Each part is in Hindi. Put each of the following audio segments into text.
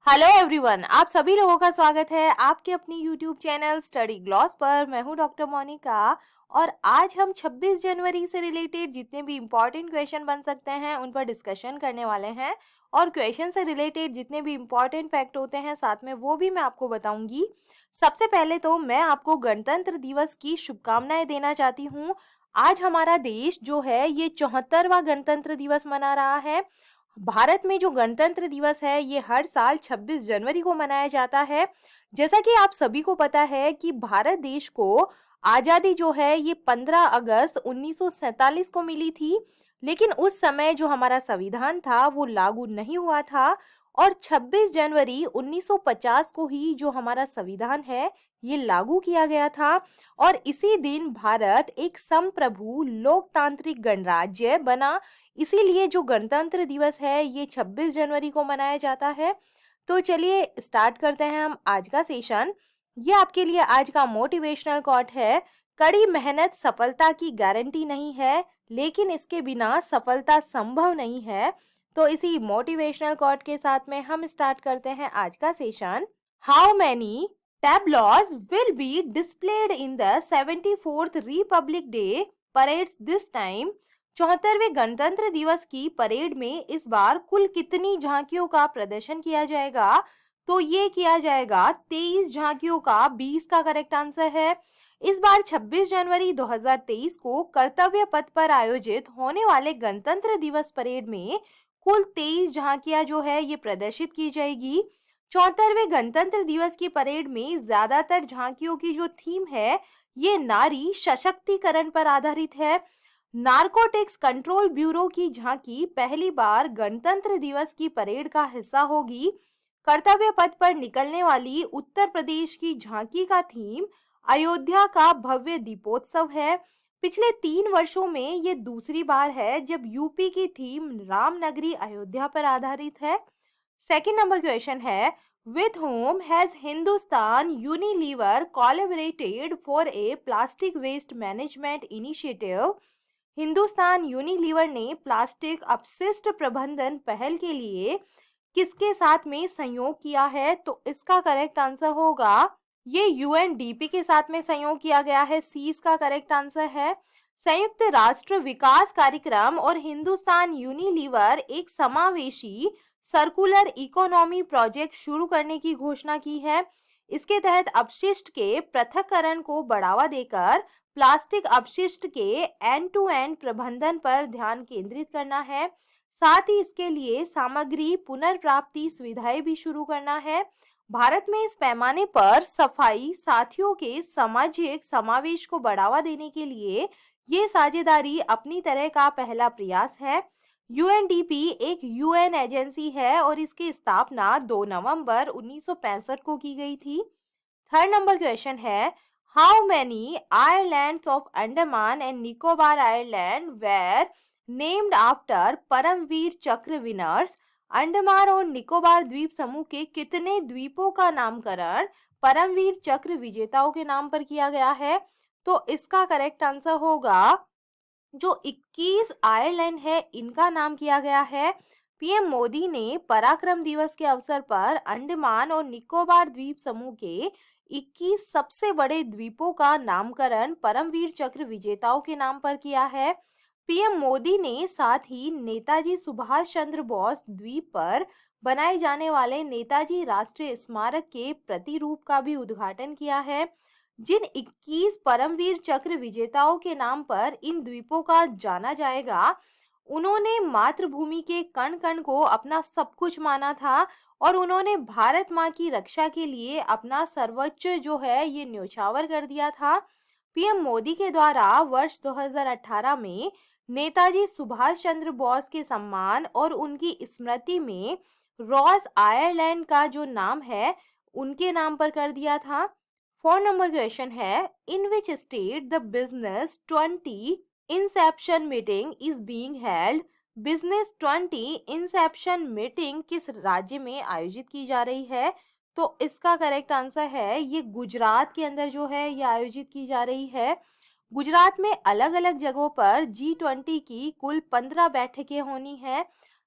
हेलो एवरीवन, आप सभी लोगों का स्वागत है आपके अपनी यूट्यूब चैनल स्टडी ग्लॉस पर। मैं हूं डॉक्टर मोनिका और आज हम 26 जनवरी से रिलेटेड जितने भी इम्पोर्टेंट क्वेश्चन बन सकते हैं उन पर डिस्कशन करने वाले हैं। और क्वेश्चन से रिलेटेड जितने भी इम्पोर्टेंट फैक्ट होते हैं साथ में वो भी मैं आपको बताऊंगी। सबसे पहले तो मैं आपको गणतंत्र दिवस की शुभकामनाएं देना चाहती हूँ। आज हमारा देश जो है ये 74वां गणतंत्र दिवस मना रहा है। भारत में जो गणतंत्र दिवस है ये हर साल 26 जनवरी को मनाया जाता है। जैसा कि आप सभी को पता है कि भारत देश को आजादी जो है ये 15 अगस्त 1947 को मिली थी। लेकिन उस समय जो हमारा संविधान था वो लागू नहीं हुआ था और 26 जनवरी 1950 को ही जो हमारा संविधान है ये लागू किया गया था। और इसी दिन भारत एक संप्रभु लोकतांत्रिक गणराज्य बना। इसीलिए जो गणतंत्र दिवस है ये 26 जनवरी को मनाया जाता है। तो चलिए स्टार्ट करते हैं हम आज का सेशन। ये आपके लिए आज का मोटिवेशनल कोट है। कड़ी मेहनत सफलता की गारंटी नहीं है, लेकिन इसके बिना सफलता संभव नहीं है। तो इसी मोटिवेशनल कोट के साथ में हम स्टार्ट करते हैं आज का session. How many tableaus will be displayed in the 74th Republic Day parades this time? 74वें गणतंत्र दिवस की परेड में इस बार कुल कितनी झांकियों का प्रदर्शन किया जाएगा? तो ये किया जाएगा 23 झांकियों का। 20 का करेक्ट आंसर है। इस बार 26 जनवरी 2023 को कर्तव्य पथ पर आयोजित होने वाले गणतंत्र दिवस परेड में कुल 23 झांकियां जो है ये प्रदर्शित की जाएगी। 74वें गणतंत्र दिवस की परेड में ज्यादातर झांकियों की जो थीम है ये नारी सशक्तिकरण पर आधारित है। नारकोटिक्स कंट्रोल ब्यूरो की झांकी पहली बार गणतंत्र दिवस की परेड का हिस्सा होगी। कर्तव्य पथ पर निकलने वाली उत्तर प्रदेश की झांकी का थीम अयोध्या का भव्य दीपोत्सव है। पिछले 3 वर्षों में ये दूसरी बार है जब यूपी की थीम रामनगरी अयोध्या पर आधारित है। सेकेंड नंबर क्वेश्चन है, with whom has Hindustan Unilever collaborated for a plastic waste management initiative? Hindustan Unilever ने प्लास्टिक अपशिष्ट प्रबंधन पहल के लिए किसके साथ में सहयोग किया है? तो इसका करेक्ट आंसर होगा ये यूएनडीपी के साथ में सहयोग किया गया है। सी इसका करेक्ट आंसर है। संयुक्त राष्ट्र विकास कार्यक्रम और हिंदुस्तान यूनिलीवर एक समावेशी सर्कुलर इकोनॉमी प्रोजेक्ट शुरू करने की घोषणा की है। इसके तहत अपशिष्ट के पृथक्करण को बढ़ावा देकर प्लास्टिक अपशिष्ट के एंड टू एंड प्रबंधन पर ध्यान केंद्रित करना है। साथ ही इसके लिए सामग्री पुनर्प्राप्ति सुविधाएं भी शुरू करना है। भारत में इस पैमाने पर सफाई साथियों के सामाजिक समावेश को बढ़ावा देने के लिए ये साझेदारी अपनी तरह का पहला प्रयास है। यूएनडीपी एक यूएन एजेंसी है और इसकी स्थापना 2 नवंबर 1965 को की गई थी। थर्ड नंबर क्वेश्चन है, how many islands of Andaman and Nicobar island were named after Paramvir Chakra winners? Andaman और निकोबार द्वीप समूह के कितने द्वीपों का नामकरण परमवीर चक्र विजेताओं के नाम पर किया गया है? तो इसका करेक्ट आंसर होगा जो 21 आइलैंड है इनका नाम किया गया है। पीएम मोदी ने पराक्रम दिवस के अवसर पर अंडमान और निकोबार द्वीप समूह के 21 सबसे बड़े द्वीपों का नामकरण परमवीर चक्र विजेताओं के नाम पर किया है। पीएम मोदी ने साथ ही नेताजी सुभाष चंद्र बोस द्वीप पर बनाए जाने वाले नेताजी राष्ट्रीय स्मारक के प्रतिरूप का भी उद्घाटन किया है। जिन 21 परमवीर चक्र विजेताओं के नाम पर इन द्वीपों का जाना जाएगा, उन्होंने मातृभूमि के कण कण को अपना सब कुछ माना था और उन्होंने भारत माँ की रक्षा के लिए अपना सर्वोच्च जो है ये न्योछावर कर दिया था। पीएम मोदी के द्वारा वर्ष 2018 में नेताजी सुभाष चंद्र बोस के सम्मान और उनकी स्मृति में रॉस आयरलैंड का जो नाम है उनके नाम पर कर दिया था। 4 नंबर क्वेश्चन है, in which state the business 20 inception meeting is being held? Business 20 inception meeting किस राज्य में आयोजित की जा रही है? तो इसका करेक्ट आंसर है ये गुजरात के अंदर जो है ये आयोजित की जा रही है। गुजरात में अलग अलग जगहों पर G20 की कुल 15 बैठकें होनी है।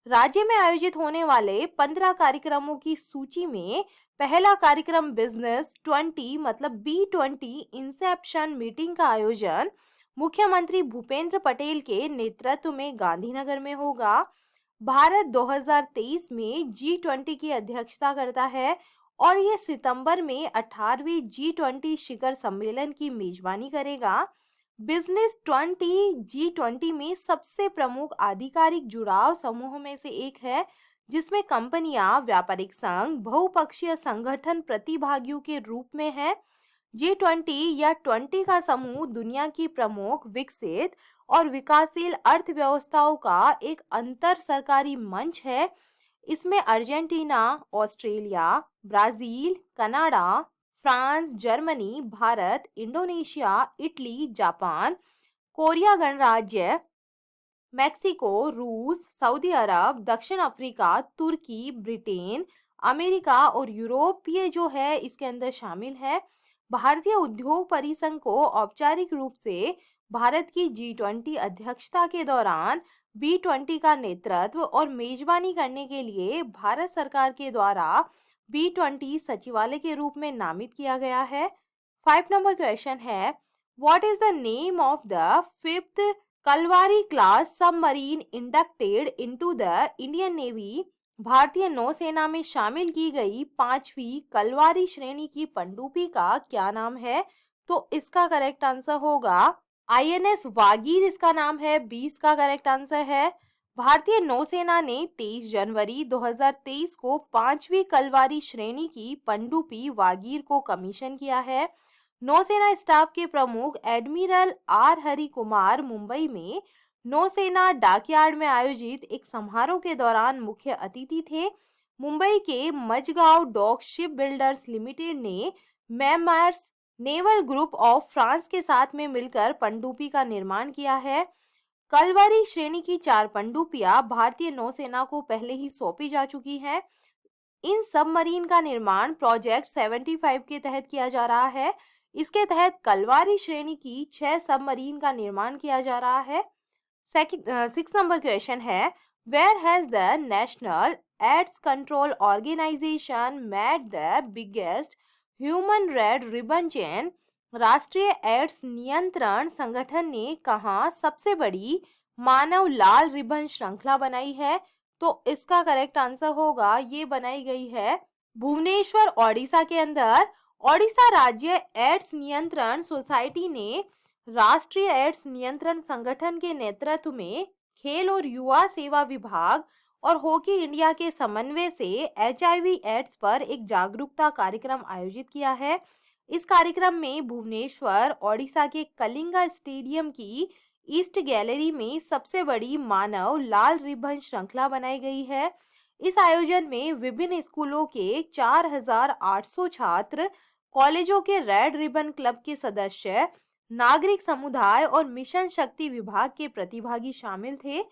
राज्य में आयोजित होने वाले 15 कार्यक्रमों की सूची में पहला कार्यक्रम बिजनेस 20 मतलब B20 इंसेप्शन मीटिंग का आयोजन मुख्यमंत्री भूपेंद्र पटेल के नेतृत्व में गांधीनगर में होगा। भारत 2023 में G20 की अध्यक्षता करता है और ये सितंबर में 18वीं G20 शिखर सम्मेलन की मेजबानी करेगा। बिजनेस 20 G20 में सबसे प्रमुख आधिकारिक जुड़ाव समूहों में से एक है, जिसमें कंपनियां, व्यापारिक संघ, बहुपक्षीय संगठन प्रतिभागियों के रूप में है। G20 या 20 का समूह दुनिया की प्रमुख विकसित और विकासशील अर्थव्यवस्थाओं का एक अंतर सरकारी मंच है। इसमें Argentina, Australia, Brazil, Canada, France, Germany, Bharat, Indonesia, Italy, Japan, Korea गणराज्य, मेक्सिको, रूस, सऊदी अरब, दक्षिण अफ्रीका, तुर्की, ब्रिटेन, अमेरिका और यूरोपीय जो है इसके अंदर शामिल है। भारतीय उद्योग परिसंघ को औपचारिक रूप से भारत की G20 अध्यक्षता के दौरान B20 का नेतृत्व और मेजबानी करने के लिए भारत सरकार के द्वारा B20 सचिवालय के रूप में नामित किया गया है। 5 नंबर क्वेश्चन है, what is the name of the fifth Kalwari class submarine inducted into the Indian navy? भारतीय नौसेना में शामिल की गई 5वीं कलवारी श्रेणी की पनडुब्बी का क्या नाम है? तो इसका करेक्ट आंसर होगा INS वागीर, इसका नाम है। 20 का करेक्ट आंसर है। भारतीय नौसेना ने 23 जनवरी 2023 को 5वीं कलवारी श्रेणी की पनडुब्बी वागीर को कमीशन किया है। नौसेना स्टाफ के प्रमुख एडमिरल R हरि कुमार मुंबई में नौसेना डॉकयार्ड में आयोजित एक समारोह के दौरान मुख्य अतिथि थे। मुंबई के Mazagon dock ship builders limited ने मेमर्स नेवल ग्रुप ऑफ फ्रांस के साथ में मिलकर पनडुब्बी का निर्माण किया है। कलवारी श्रेणी की 4 पनडुब्बियां भारतीय नौसेना को पहले ही सौंपी जा चुकी हैं। इन सबमरीन का निर्माण प्रोजेक्ट 75 के तहत किया जा रहा है। इसके तहत कलवारी श्रेणी की 6 सबमरीन का निर्माण किया जा रहा है। 6 नंबर क्वेश्चन है, where has the national AIDS control organisation made the biggest human red ribbon chain? राष्ट्रीय एड्स नियंत्रण संगठन ने कहा सबसे बड़ी मानव लाल रिबन श्रृंखला बनाई है? तो इसका करेक्ट आंसर होगा, ये बनाई गई है भुवनेश्वर, ओडिशा के अंदर। ओडिशा राज्य एड्स नियंत्रण सोसाइटी ने राष्ट्रीय एड्स नियंत्रण संगठन के नेतृत्व में खेल और युवा सेवा विभाग और हॉकी इंडिया के समन्वय से HIV एड्स पर एक जागरूकता कार्यक्रम आयोजित किया है। इस कार्यक्रम में भुवनेश्वर, ओडिशा के कलिंगा स्टेडियम की ईस्ट गैलरी में सबसे बड़ी मानव लाल रिबन श्रृंखला बनाई गई है। इस आयोजन में विभिन्न स्कूलों के 4800 छात्र, कॉलेजों के रेड रिबन क्लब के सदस्य, नागरिक समुदाय और मिशन शक्ति विभाग के प्रतिभागी शामिल थे।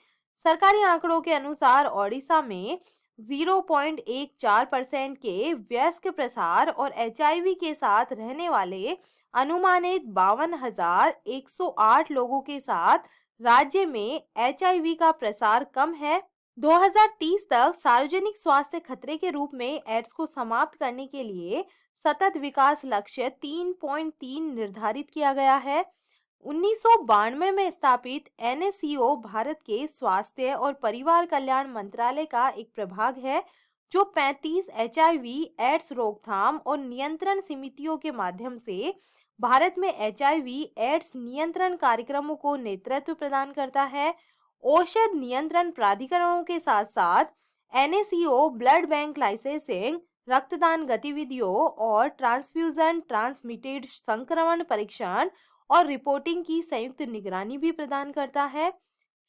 सरकारी आंकड़ों के अनुसार ओडिशा में 0.14% के वयस्क प्रसार और HIV के साथ रहने वाले अनुमानित 52,108 लोगों के साथ राज्य में HIV का प्रसार कम है। 2030 तक सार्वजनिक स्वास्थ्य खतरे के रूप में एड्स को समाप्त करने के लिए सतत विकास लक्ष्य 3.3 निर्धारित किया गया है। 1992 में स्थापित NACO भारत के स्वास्थ्य और परिवार कल्याण मंत्रालय का एक प्रभाग है, जो 35 HIV एड्स रोकथाम और नियंत्रण समितियों के माध्यम से भारत में HIV एड्स नियंत्रण कार्यक्रमों को नेतृत्व प्रदान करता है। औषध नियंत्रण प्राधिकरणों के साथ साथ NACO ब्लड बैंक लाइसेंसिंग, रक्तदान गतिविधियों और ट्रांसफ्यूजन ट्रांसमिटेड संक्रमण परीक्षण और रिपोर्टिंग की संयुक्त निगरानी भी प्रदान करता है।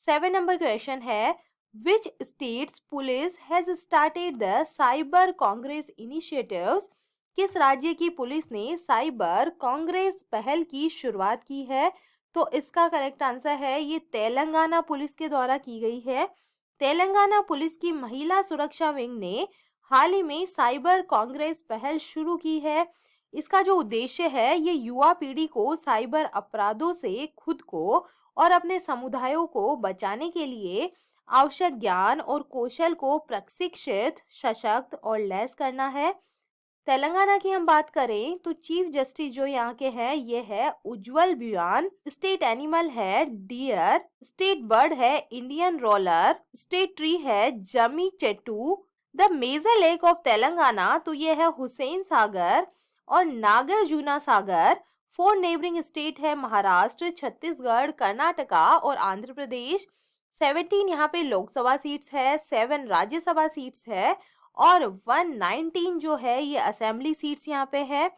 7 नंबर क्वेश्चन है, which states police has started the cyber Congress initiatives? किस राज्य की पुलिस ने साइबर कांग्रेस पहल की शुरुआत की है? तो इसका करेक्ट आंसर है, ये तेलंगाना पुलिस के द्वारा की गई है। तेलंगाना पुलिस की महिला सुरक्षा विंग ने हाल ही में साइबर कांग्रेस पहल शुरू की है। इसका जो उद्देश्य है, ये युवा पीढ़ी को साइबर अपराधों से खुद को और अपने समुदायों को बचाने के लिए आवश्यक ज्ञान और कौशल को प्रशिक्षित, सशक्त और लैस करना है। तेलंगाना की हम बात करें तो चीफ जस्टिस जो यहाँ के हैं ये है उज्जवल बुयान। स्टेट एनिमल है डियर। स्टेट बर्ड है इंडियन रोलर। स्टेट ट्री है Jammi Chettu. The major lake of Telangana तो ये है हुसैन सागर और Nagarjuna Sagar. Four neighbouring state है महाराष्ट्र, छत्तीसगढ़, कर्नाटका और आंध्र प्रदेश। 17 यहाँ पे लोकसभा सीट्स है, 7 राज्यसभा सीट्स है और 119 जो है ये असेंबली सीट्स यहाँ पे है।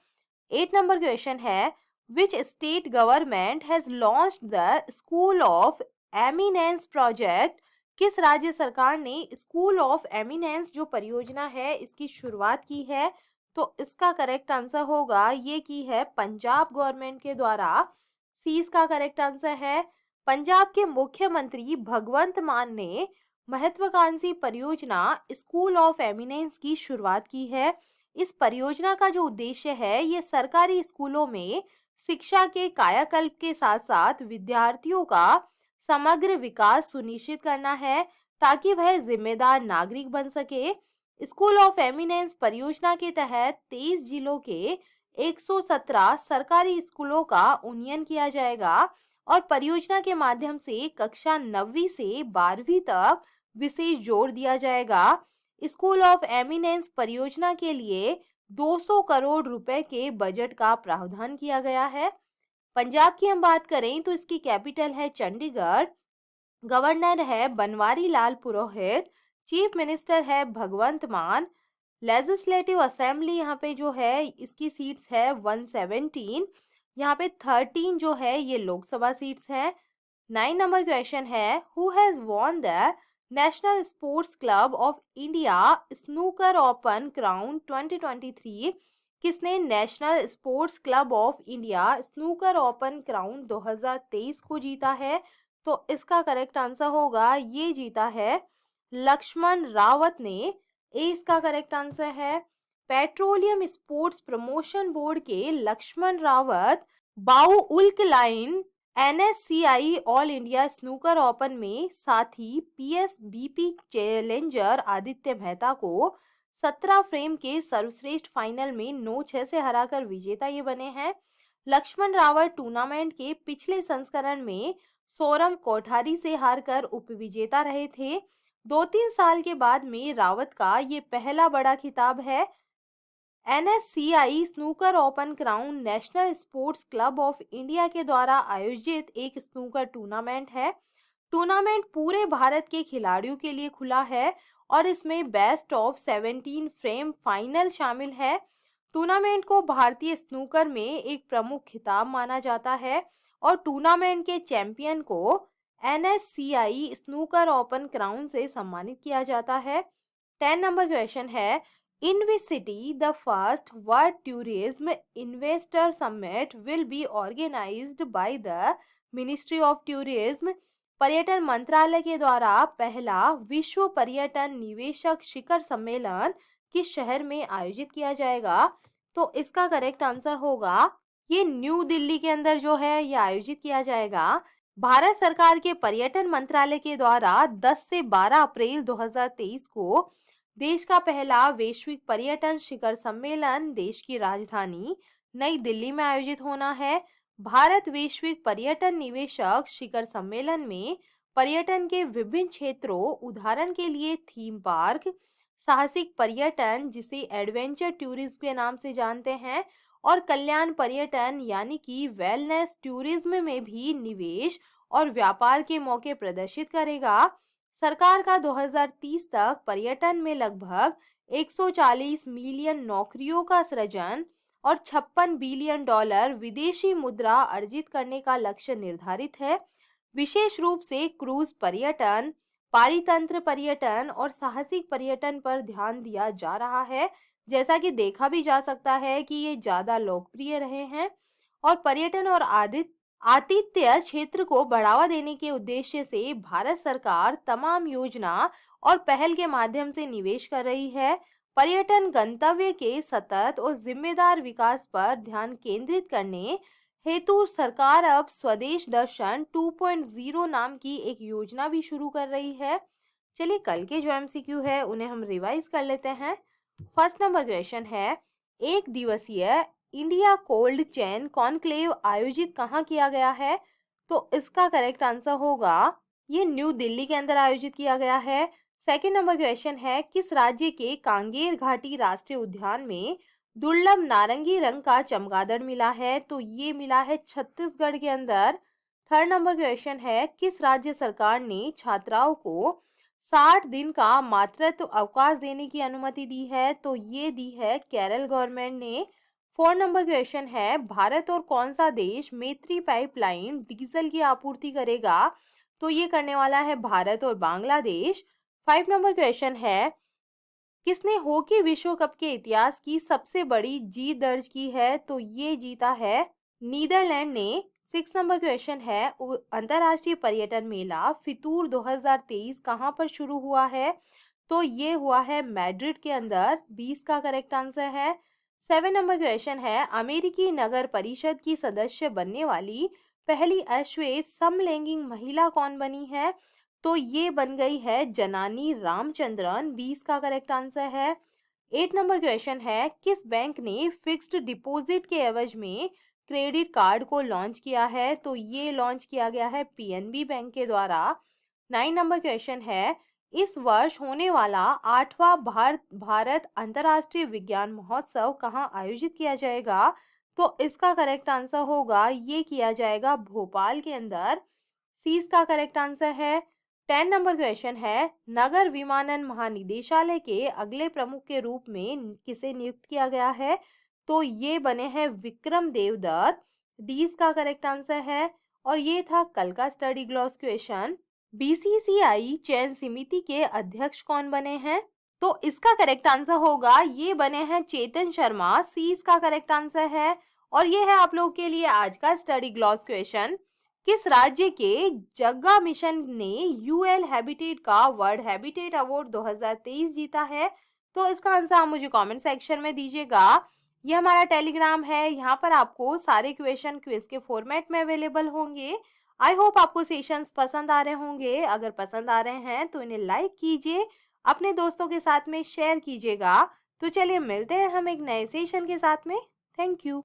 8 नंबर क्वेश्चन है which state government has launched the school of eminence project. किस राज्य सरकार ने स्कूल ऑफ एमिनेंस जो परियोजना है इसकी शुरुआत की है? तो इसका करेक्ट आंसर होगा ये की है पंजाब गवर्नमेंट के द्वारा। सी इसका करेक्ट आंसर है। पंजाब के मुख्यमंत्री भगवंत मान ने महत्वाकांक्षी परियोजना स्कूल ऑफ एमिनेंस की शुरुआत की है। इस परियोजना का जो उद्देश्य है ये सरकारी स्कूलों में शिक्षा के कायाकल्प के साथ साथ विद्यार्थियों का समग्र विकास सुनिश्चित करना है ताकि वह जिम्मेदार नागरिक बन सके। स्कूल ऑफ एमिनेंस परियोजना के तहत 23 जिलों के 117 सरकारी स्कूलों का उन्नयन किया जाएगा और परियोजना के माध्यम से कक्षा 9वीं से 12वीं तक विशेष जोर दिया जाएगा। स्कूल ऑफ एमिनेंस परियोजना के लिए 200 करोड़ रुपए के बजट का प्रावधान किया गया है। पंजाब की हम बात करें तो इसकी कैपिटल है चंडीगढ़। गवर्नर है बनवारी लाल पुरोहित। चीफ मिनिस्टर है भगवंत मान। लेजिस्लेटिव असेंबली यहाँ पे जो है इसकी सीट्स है 117। यहाँ पे 13 जो है ये लोकसभा सीट्स है। 9 नंबर क्वेश्चन है who has won the national sports club of India snooker open crown 2023। किसने national sports club of India snooker open crown 2023 को जीता है? तो इसका करेक्ट आंसर होगा ये जीता है लक्ष्मण रावत ने। ए इसका करेक्ट आंसर है। पेट्रोलियम स्पोर्ट्स प्रमोशन बोर्ड के लक्ष्मण रावत बाउ उल्क लाइन NSCI all India snooker open में साथ ही पीएसबीपी चैलेंजर आदित्य मेहता को 17 फ्रेम के सर्वश्रेष्ठ फाइनल में 9-6 से हराकर विजेता ये बने हैं। लक्ष्मण रावत टूर्नामेंट के पिछले संस्करण में सौरभ कोठारी से हारकर उपविजेता रहे थे। 2-3 साल के बाद में रावत का ये पहला बड़ा खिताब है। NSCI snooker open crown national sports club of India के द्वारा आयोजित एक स्नूकर टूर्नामेंट है। टूर्नामेंट पूरे भारत के खिलाड़ियों के लिए खुला है और इसमें बेस्ट ऑफ 17 फ्रेम फाइनल शामिल है। टूर्नामेंट को भारतीय स्नूकर में एक प्रमुख खिताब माना जाता है और टूर्नामेंट के चैंपियन को एनएससीआई स्नूकर ओपन क्राउन से सम्मानित किया जाता है। 10 नंबर क्वेश्चन है In which city the first World Tourism Investor Summit will be organized by the Ministry of Tourism? पर्यटन मंत्रालय के द्वारा पहला विश्व पर्यटन निवेशक शिखर सम्मेलन किस शहर में आयोजित किया जाएगा? तो इसका करेक्ट आंसर होगा ये न्यू दिल्ली के अंदर जो है ये आयोजित किया जाएगा। भारत सरकार के पर्यटन मंत्रालय के द्वारा 10 से 12 अप्रैल 2023 को देश का पहला वैश्विक पर्यटन शिखर सम्मेलन देश की राजधानी नई दिल्ली में आयोजित होना है। भारत वैश्विक पर्यटन निवेशक शिखर सम्मेलन में पर्यटन के विभिन्न क्षेत्रों उदाहरण के लिए थीम पार्क, साहसिक पर्यटन जिसे एडवेंचर टूरिज्म के नाम से जानते हैं और कल्याण पर्यटन यानी कि वेलनेस टूरिज्म में भी निवेश और व्यापार के मौके प्रदर्शित करेगा। सरकार का 2030 तक पर्यटन में लगभग 140 मिलियन नौकरियों का सृजन और $56 बिलियन विदेशी मुद्रा अर्जित करने का लक्ष्य निर्धारित है। विशेष रूप से क्रूज पर्यटन, पारितंत्र पर्यटन और साहसिक पर्यटन पर ध्यान दिया जा रहा है। जैसा कि देखा भी जा सकता है कि ये ज्यादा लोकप्रिय रहे हैं और पर्यटन और आतिथ्य क्षेत्र को बढ़ावा देने के उद्देश्य से भारत सरकार तमाम योजना और पहल के माध्यम से निवेश कर रही है। पर्यटन गंतव्य के सतत और जिम्मेदार विकास पर ध्यान केंद्रित करने हेतु सरकार अब स्वदेश दर्शन 2.0 नाम की एक योजना भी शुरू कर रही है। चलिए कल के जो एमसीक्यू है उन्हें हम रिवाइज कर लेते हैं। फर्स्ट नंबर क्वेश्चन है, एक दिवसीय इंडिया कोल्ड चेन कॉन्क्लेव आयोजित कहाँ किया गया है? तो इसका करेक्ट आंसर होगा ये न्यू दिल्ली के अंदर आयोजित किया गया है। सेकंड नंबर क्वेश्चन है, किस राज्य के कांगेर घाटी राष्ट्रीय उद्यान में दुर्लभ नारंगी रंग का चमगादड़ मिला है? तो ये मिला है छत्तीसगढ़ के अंदर। थर्ड नंबर क्वेश्चन है, किस राज्य सरकार ने छात्राओं को 60 दिन का मातृत्व अवकाश देने की अनुमति दी है? तो ये दी है केरल गवर्नमेंट ने। फोर नंबर क्वेश्चन है, भारत और कौन सा देश मैत्री पाइपलाइन डीजल की आपूर्ति करेगा? तो ये करने वाला है भारत और बांग्लादेश। फाइव नंबर क्वेश्चन है, किसने हॉकी विश्व कप के इतिहास की सबसे बड़ी जीत दर्ज की है? तो ये जीता है नीदरलैंड ने। सिक्स नंबर क्वेश्चन है, अंतर्राष्ट्रीय पर्यटन मेला फितूर 2023 कहाँ पर शुरू हुआ है? तो ये हुआ है मैड्रिड के अंदर। 20 का करेक्ट आंसर है। सेवन नंबर क्वेश्चन है, अमेरिकी नगर परिषद की सदस्य बनने वाली पहली अश्वेत समलैंगिक महिला कौन बनी है? तो ये बन गई है जनानी रामचंद्रन। 20 का करेक्ट आंसर है। 8 नंबर क्वेश्चन है, किस बैंक ने फिक्स्ड डिपॉजिट के एवज में क्रेडिट कार्ड को लॉन्च किया है? तो ये लॉन्च किया गया है पीएनबी बैंक के द्वारा। 9 नंबर क्वेश्चन है, इस वर्ष होने वाला 8वां भारत अंतर्राष्ट्रीय विज्ञान महोत्सव कहाँ आयोजित किया जाएगा? तो इसका करेक्ट आंसर होगा ये किया जाएगा भोपाल के अंदर। सी इसका करेक्ट आंसर है। 10 नंबर क्वेश्चन है, नगर विमानन महानिदेशालय के अगले प्रमुख के रूप में किसे नियुक्त किया गया है? तो ये बने हैं विक्रम देवदत्त। डी इसका करेक्ट आंसर है। और ये था कल का स्टडी ग्लॉस क्वेश्चन। बीसीसीआई चयन समिति के अध्यक्ष कौन बने हैं? तो इसका करेक्ट आंसर होगा ये बने हैं चेतन शर्मा। सी इसका करेक्ट आंसर है। और ये है आप लोगों के लिए आज का स्टडी ग्लॉस क्वेश्चन। किस राज्य के जग्गा मिशन ने यूएल हैबिटेट का वर्ल्ड हैबिटेट अवार्ड 2023 जीता है? तो इसका आंसर आप मुझे कमेंट सेक्शन में दीजिएगा। ये हमारा टेलीग्राम है, यहाँ पर आपको सारे क्वेश्चन क्विज के फॉर्मेट में अवेलेबल होंगे। आई होप आपको सेशंस पसंद आ रहे होंगे। अगर पसंद आ रहे हैं तो इन्हें लाइक कीजिए, अपने दोस्तों के साथ में शेयर कीजिएगा। तो चलिए मिलते हैं हम एक नए सेशन के साथ में। Thank you.